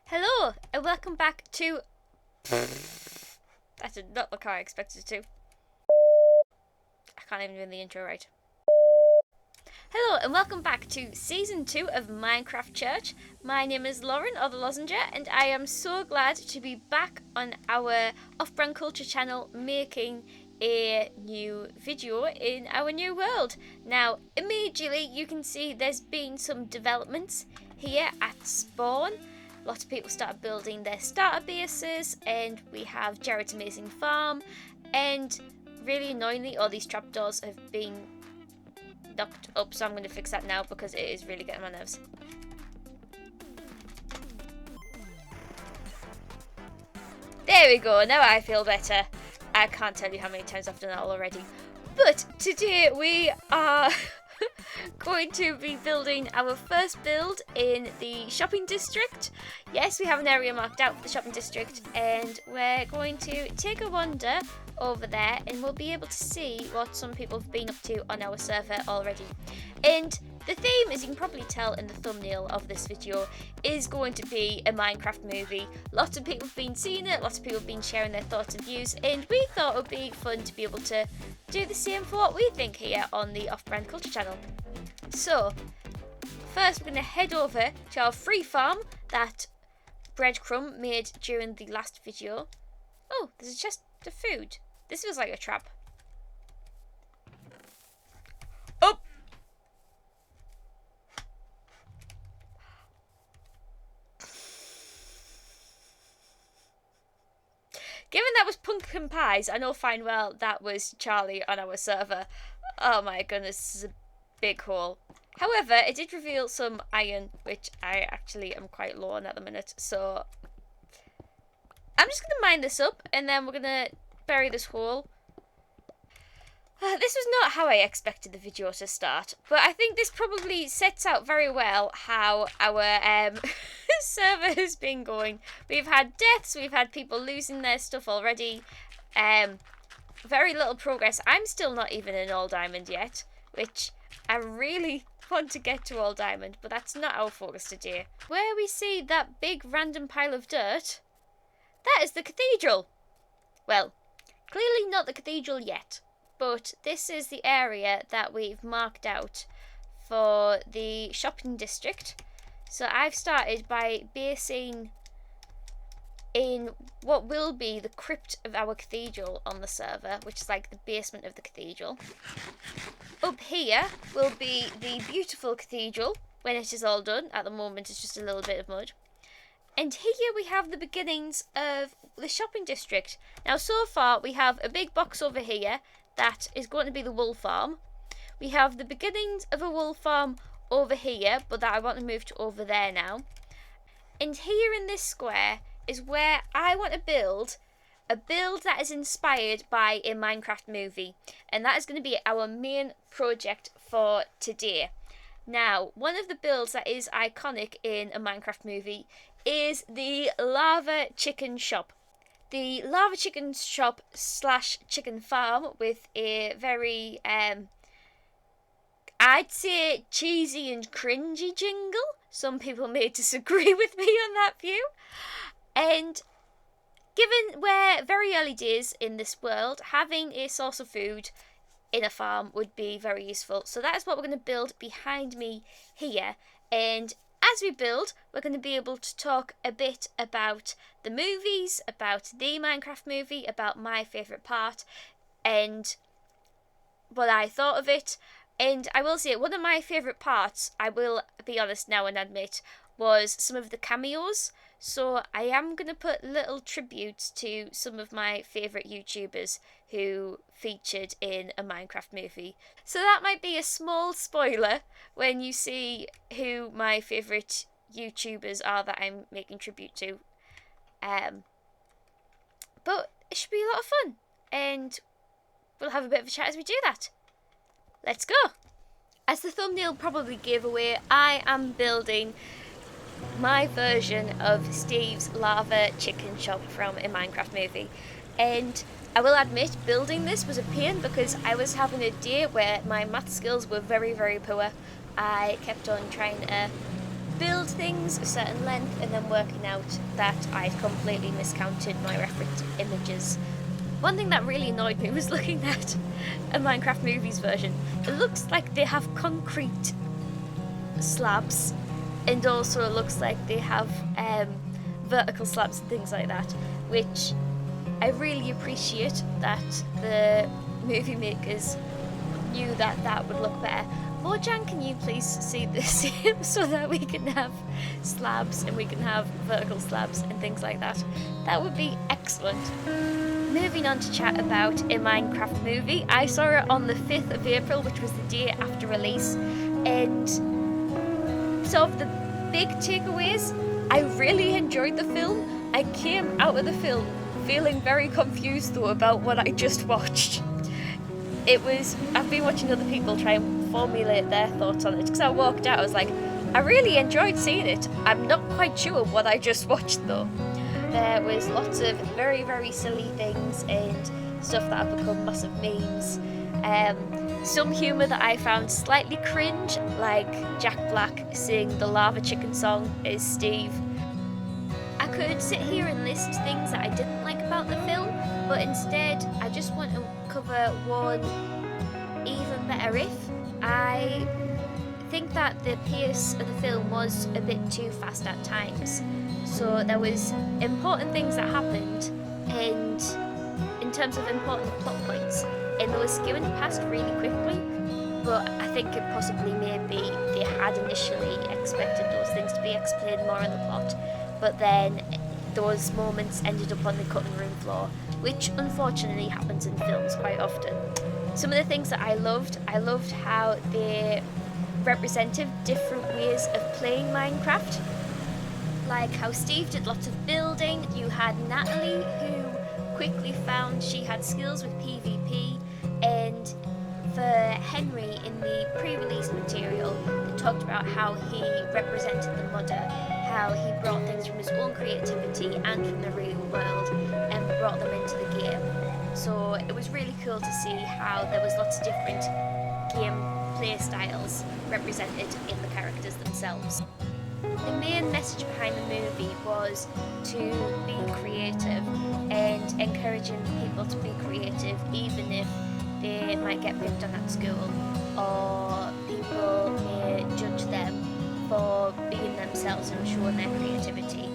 Hello, and welcome back to... That did not look how I expected it to. I can't even do the intro right. Hello, and welcome back to Season 2 of Minecraft Church. My name is Lauren, or theLOZENGER, and I am so glad to be back on our Off-Brand Culture channel making a new video in our new world. Now, immediately you can see there's been some developments here at spawn. Lots of people started building their starter bases, and we have Jared's amazing farm, and really annoyingly all these trapdoors have been knocked up, so I'm going to fix that now because it is really getting on my nerves. There we go, now I feel better. I can't tell you how many times I've done that already. But today we are going to be building our first build in the shopping district. Yes, we have an area marked out for the shopping district, and we're going to take a wander over there and we'll be able to see what some people have been up to on our server already. And the theme, as you can probably tell in the thumbnail of this video, is going to be a Minecraft movie. Lots of people have been seeing it, lots of people have been sharing their thoughts and views, and we thought it would be fun to be able to do the same for what we think here on the Off-Brand Culture channel. So, first we're going to head over to our free farm that Breadcrumb made during the last video. Oh, there's a chest of food. This feels like a trap. Oh! Given that was pumpkin pies, I know fine well that was Charlie on our server. Oh my goodness, this is a big haul. However, it did reveal some iron, which I actually am quite low on at the minute, so I'm just going to mine this up, and then we're going to bury this hole. This was not how I expected the video to start, but I think this probably sets out very well how our server has been going. We've had deaths, we've had people losing their stuff already, very little progress. I'm still not even in all diamond yet, which I really want to get to all diamond, but that's not our focus today. Where we see that big random pile of dirt, that is the cathedral. Well, clearly not the cathedral yet, but this is the area that we've marked out for the shopping district. So I've started by basing in what will be the crypt of our cathedral on the server, which is like the basement of the cathedral. Up here will be the beautiful cathedral when it is all done. At the moment it's just a little bit of mud. And here we have the beginnings of the shopping district. Now so far we have a big box over here that is going to be the wool farm. We have the beginnings of a wool farm over here, but that I want to move to over there now. And here in this square is where I want to build a build that is inspired by a Minecraft movie. And that is going to be our main project for today. Now, one of the builds that is iconic in a Minecraft movie is the lava chicken shop. The lava chicken shop slash chicken farm with a very, I'd say cheesy and cringy jingle. Some people may disagree with me on that view. And given we're very early days in this world, having a source of food in a farm would be very useful. So that is what we're going to build behind me here. And as we build, we're going to be able to talk a bit about the movies, about the Minecraft movie, about my favourite part, and what I thought of it. And I will say, one of my favourite parts, I will be honest now and admit, was some of the cameos. So I am going to put little tributes to some of my favourite YouTubers who featured in a Minecraft movie. So that might be a small spoiler when you see who my favourite YouTubers are that I'm making tribute to. But it should be a lot of fun, and we'll have a bit of a chat as we do that. Let's go! As the thumbnail probably gave away, I am building my version of Steve's lava chicken shop from a Minecraft movie. And I will admit, building this was a pain because I was having a day where my math skills were very, very poor. I kept on trying to build things a certain length and then working out that I'd completely miscounted my reference images. One thing that really annoyed me was looking at a Minecraft Movies version. It looks like they have concrete slabs, and also it looks like they have vertical slabs and things like that, which I really appreciate that the movie makers knew that that would look better. Bojan, can you please see this so that we can have slabs and we can have vertical slabs and things like that? That would be excellent. Moving on to chat about a Minecraft movie. I saw it on the 5th of April, which was the day after release, and sort of the big takeaways, I really enjoyed the film. I came out of the film feeling very confused though about what I just watched. I've been watching other people try and formulate their thoughts on it, because I walked out, I was like, I really enjoyed seeing it. I'm not quite sure what I just watched though. There was lots of very, very silly things and stuff that have become massive memes. Some humour that I found slightly cringe, like Jack Black singing the Lava Chicken song as Steve. I could sit here and list things that I didn't like about the film, but instead I just want to cover one even better if. I think that the pace of the film was a bit too fast at times. So there was important things that happened, and in terms of important plot points, and they were skimming past really quickly. But I think it possibly maybe they had initially expected those things to be explained more in the plot, but then those moments ended up on the cutting room floor, which unfortunately happens in films quite often. Some of the things that I loved how they represented different ways of playing Minecraft. Like how Steve did lots of building. You had Natalie, who quickly found she had skills with PvP, and for Henry in the pre-release material, they talked about how he represented the modder, how he brought things from his own creativity and from the real world and brought them into the game. So it was really cool to see how there was lots of different game play styles represented in the characters themselves. The main message behind the movie was to be creative and encouraging people to be creative, even if they might get picked on at school or people may judge them for being themselves and showing their creativity.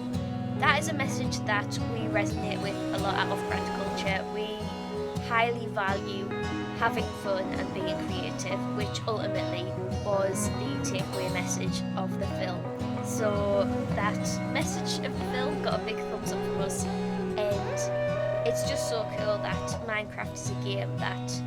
That is a message that we resonate with a lot at Off-Brand Culture. We highly value having fun and being creative, which ultimately was the takeaway message of the film. So that message of the film got a big thumbs up from us, and it's just so cool that Minecraft is a game that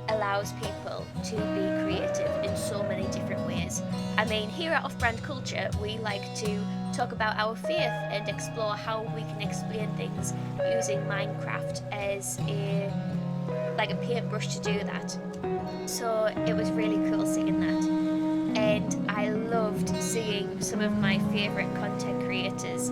allows people to be creative in so many different ways. I mean, here at Off-Brand Culture, we like to talk about our faith and explore how we can explain things using Minecraft as a paintbrush to do that. So it was really cool seeing that. And I loved seeing some of my favourite content creators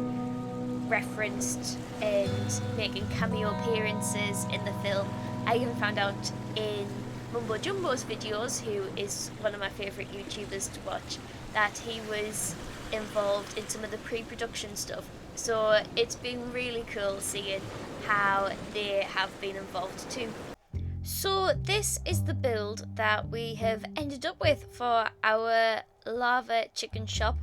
referenced and making cameo appearances in the film. I even found out in Mumbo Jumbo's videos, who is one of my favourite YouTubers to watch, that he was involved in some of the pre-production stuff. So it's been really cool seeing how they have been involved too. So this is the build that we have ended up with for our lava chicken shop.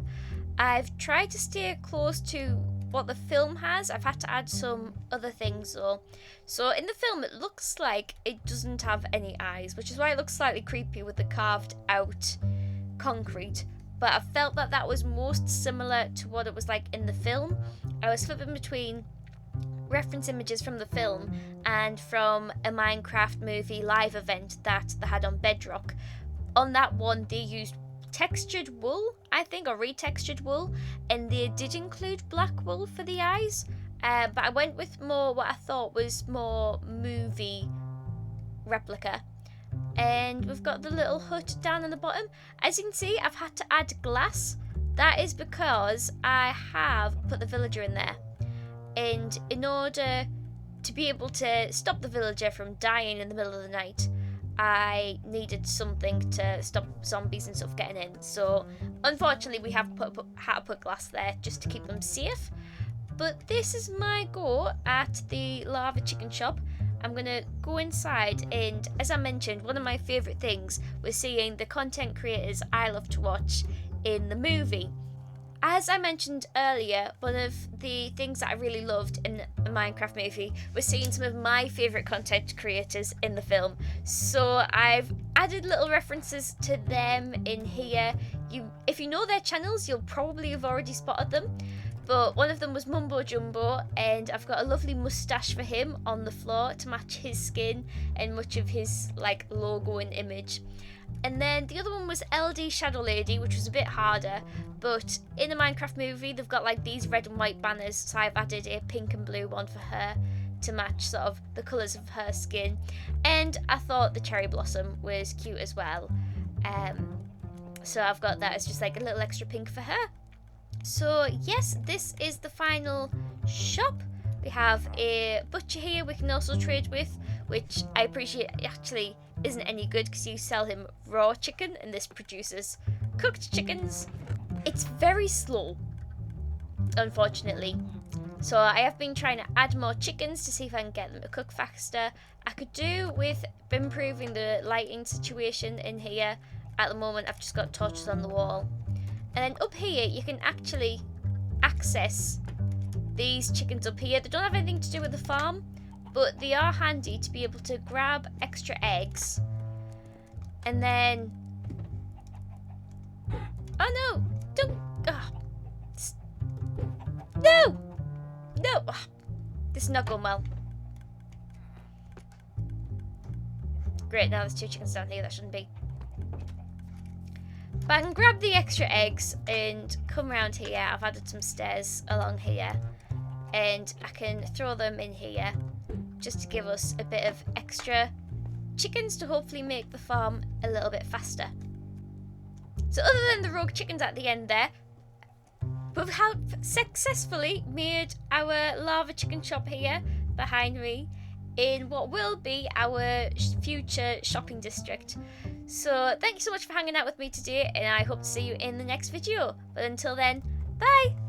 I've tried to stay close to what the film has. I've had to add some other things though. So in the film it looks like it doesn't have any eyes, which is why it looks slightly creepy with the carved out concrete. But I felt that that was most similar to what it was like in the film. I was flipping between reference images from the film and from a Minecraft movie live event that they had on Bedrock. On that one they used textured wool, I think, or retextured wool, and they did include black wool for the eyes, but I went with more what I thought was more movie replica. And we've got the little hut down on the bottom. As you can see, I've had to add glass. That is because I have put the villager in there, and in order to be able to stop the villager from dying in the middle of the night, I needed something to stop zombies and stuff getting in. So unfortunately we have had to put glass there just to keep them safe. But this is my go at the lava chicken shop. I'm going to go inside, and as I mentioned, one of my favourite things was seeing the content creators I love to watch in the movie. As I mentioned earlier, one of the things that I really loved in a Minecraft movie was seeing some of my favourite content creators in the film. So I've added little references to them in here. If you know their channels, you'll probably have already spotted them. But one of them was Mumbo Jumbo, and I've got a lovely moustache for him on the floor to match his skin and much of his like logo and image. And then the other one was LD Shadow Lady, which was a bit harder, but in the Minecraft movie they've got like these red and white banners, so I've added a pink and blue one for her to match sort of the colours of her skin. And I thought the cherry blossom was cute as well, so I've got that as just like a little extra pink for her. So yes, this is the final shop. We have a butcher here we can also trade with, which I appreciate actually isn't any good because you sell him raw chicken and this produces cooked chickens. It's very slow, unfortunately. So I have been trying to add more chickens to see if I can get them to cook faster. I could do with improving the lighting situation in here. At the moment I've just got torches on the wall. And then up here, you can actually access these chickens up here. They don't have anything to do with the farm, but they are handy to be able to grab extra eggs. And then... Oh no! Don't... Oh. No! No! Oh. This is not going well. Great, now there's 2 chickens down here. That shouldn't be. But I can grab the extra eggs and come around here. I've added some stairs along here. And I can throw them in here just to give us a bit of extra chickens to hopefully make the farm a little bit faster. So other than the rogue chickens at the end there, we have successfully made our lava chicken shop here behind me in what will be our future shopping district. So thank you so much for hanging out with me today, and I hope to see you in the next video. But until then, bye!